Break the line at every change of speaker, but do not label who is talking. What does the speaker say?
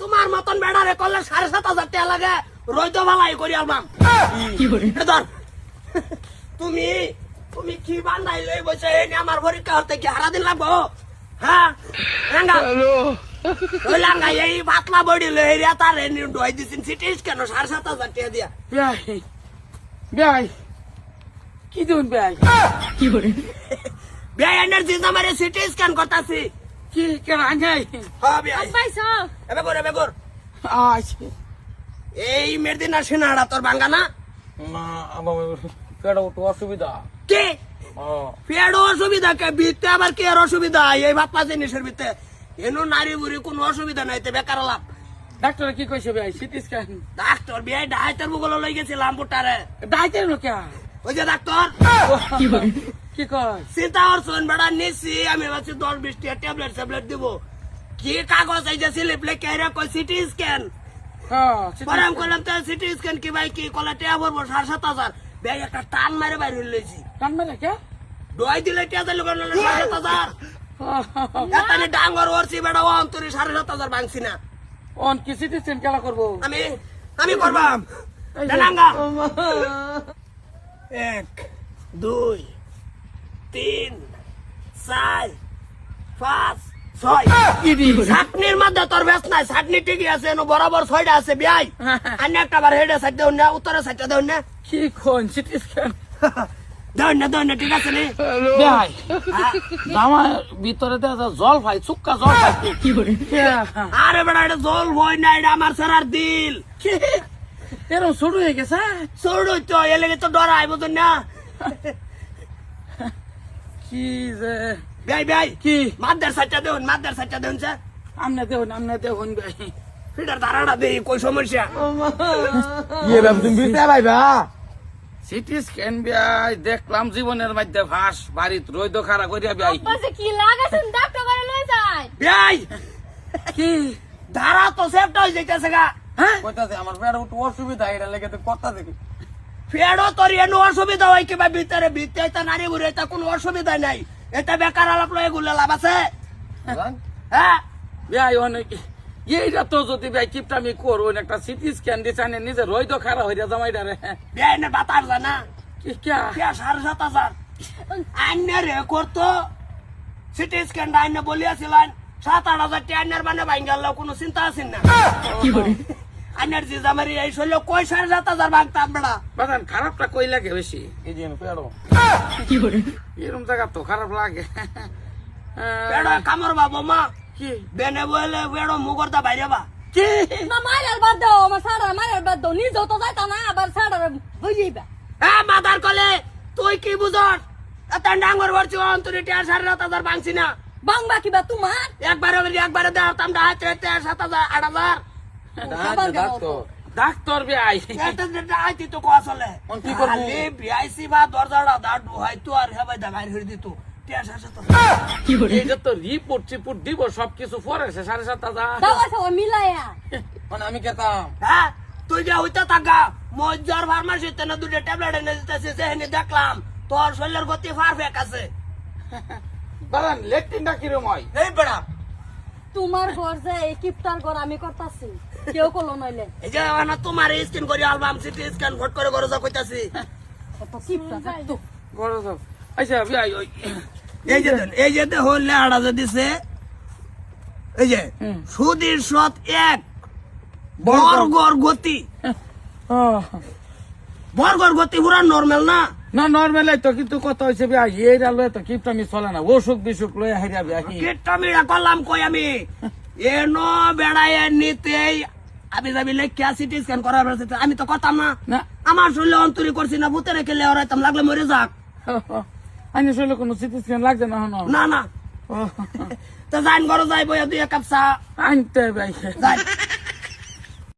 তোমার মতন বেড়ারে করলে 7,500 টাকা লাগে রইদ ভালাই করি আলবাম ধর তুমি তুমি কি বান্ধাই লই বসে আমার পরীক্ষা হতে কি হারা দিন লাগবো হ্যাঁ রাঙ্গা ওই লাঙ্গা এই পাতলা বডি লই রে তার ডয় দিছিন সিটি স্ক্যান 7,500 টাকা দিয়া
ভাই ভাই কি দিন ভাই
ভাই এনার্জি আমারে সিটি স্ক্যান করতাছি
কি কেন আঙ্গাই
হ্যাঁ ভাই
পয়সা
এবে কর
আচ্ছা
এই মেরদিনা সিনাড়া তোর ভাঙ্গা না
না আমার পেট একটু অসুবিধা
কে পেট অসুবিধা কে বিতে আবার কি আর অসুবিধা এই বাপ্পা জিনিসের ভিতরে এনো নারী বুড়ি কোনো অসুবিধা নাই তে বেকার লাভ
ডাক্তার কি কইছে ভাই সিটি স্ক্যান
ডাক্তার বিয়ে ডাক্তার বুগল লই গেছিলাম বুটারে
ডাক্তার লোকে
ওই যে ডাক্তার
কি কয়
চিন্তা করছেন বেড়া নিছি আমি ভাবছি 10-20 টা ট্যাবলেট দিব কি কাগজ এই যে স্লিপ লেখে রে কই সিটি স্ক্যান পরে আমি কইলাম তো সিটি স্ক্যান কি ভাই কি কলা টিয়া ভরবো 7,500 ভাই একটা টান মারে বাইরে লইছি
কান মেরে কে
ডয় দিলে টিয়া দিলে 7,500 এখানে ডাঙ্গর ওরছি বেড়া ও অন্তরি 7,500 ভাঙছি না
অন কি সিটি স্ক্যান কেলা করবো
আমি করবাম ডাঙ্গা 1 2 3 4 5 6 চাটনির মধ্যে তোর বেশ নাই চাটনি ঠিকই আছে বরাবর 6টা আছে বিয়াই আর একটা বার হেডে সাইড দেউন না উত্তরে সাইড দেউন না
কি কোন সিটি স্ক্যান
দেউন না ঠিক আছে নি
ভাই আমার ভিতরে জল ভাই চুক্কা জল ভাই কি করে
আরে বেড়া এটা জল ভয় না এটা আমার সারার দিল
এরকম শুরু হয়ে গেছে
সরু তো এলে তো ডরাই বুঝুন না
কি যে
ভাই
কি
মাদার সাইডটা দেউন স্যার
আমনে দেউন ভাই
ফিটার ধারাটা দেই কই সমস্যা
ইয়ে বাবু তুমি বিতে ভাইবা
সিটি স্ক্যান ভাই দেখলাম জীবনের মধ্যে ভাস বাড়িত রইদ খাড়া করিয়া ভাই
পয়সা কি লাগাছেন ডাক্তার করে লই যায়
ভাই
কি
ধারা তো সেফটা হয়ে যাইতেছে গা
হ্যাঁ
কইতাছে আমার পেট একটু অসুবিধা এটা লেগে তো কথা দেখি
ফেড়ো তোর এনো অসুবিধা হয় কিবা ভিতরে এটা নারী বুড়ি এটা কোনো অসুবিধা নাই এটা বেকার আলাপ লয় এগুলো লাভ আছে হ্যাঁ
ভাই অনেক এইটা তো যদি ভাই কিপটামি করো একটা সিটি স্ক্যান দিয়ে চাইনে নিজে রইদ খাড়া হইয়া জামাইটা রে
ভাই না বাতার জানা
কি ক্যা
7,500 আইনে রে করতো সিটি স্ক্যান আইনে বলিয়াছিলেন 7,000 টাকা আইনের মানে ভাঙ্গাল কোনো চিন্তা আছে না
কি করে
আইনের যে জামারি এই শৈল কই 7,500 ভাঙতাম বেড়া
বাদান খারাপটা কই লাগে বেশি
এই যে পেড়ো
কি করে এরকম জায়গা তো খারাপ লাগে
বেড়া কামর বাবু মা
কি
বেনে বলে বেড়ো মুগরদা বাইরে বা
কি
না মারার বাদ দাও আমার সারা মারার বাদ দাও নিজেও তো যাইতা না আবার সারা বুঝিবা
হ্যাঁ মাদার কলে তুই কি বুঝস এত ডাঙ্গর বলছি অন্তরি 7,500 ভাঙছি না
বাংবা কিবা তোমার
একবারে দাও তামটা হাতে 7,000 8,000
ডাক্তার ভাই
আইতি তো কসলে
কোন কি করবো?
খালি বিআইসি বা দরজাটা দাঁড়ু হয় তো আর হেবাই দা বাইরে হয়ে দিত 7,500
কি করে এটা তো রিপোর্ট দিব সবকিছু পরে 7,500
দাও আছে ও মিলায়া
মানে আমি কেতাম
হ্যাঁ তুই যে হইতে থাকা মজ্জার ফার্মাসিতে না দুটো ট্যাবলেট এনে দিতেছে সেখানে দেখলাম তোর শরীরের গতি পারফেক্ট আছে
বাদান লেট্রিনটা কিরম হয়
এই বেড়া
তোমার ঘর যে এই কিপটার ঘর আমি করতাছি কেউ কলো নইলে
এই যে না তোমার স্ক্যান করে অ্যালবাম সিটি স্ক্যান ভোট করে করে যা কইতাছি
কত কিপটা তো
বড় সব আচ্ছা ভাই ওই
এই যে হলে আড়া যে দিছে এই যে সুদীর সৎ 1 বর্গর গতি বর্গর গতি পুরা নরমাল না
না নরমাল তো কিন্তু কত হইছে ভাই এইটা লয় তো কিপটামি চলে না অসুখ বিসুখ লয় হাইরা ভাই
কিটমিড়া করলাম কই আমি এনো বেড়ায় নিতেই আমি যাবি লেখা সিটি স্ক্যান করার আমি তো করতাম না
না
আমার শরীরে অন্তরি করছি না ভূতে রেখে লেওয়ারাইতাম লাগলে মরে যাক
আইনে শরীরে কোনো সিটি স্ক্যান লাগছে না হন
না তো যাইন ঘরে যাই বইয়া 2 কাপ চা
আনতে ভাই
যাই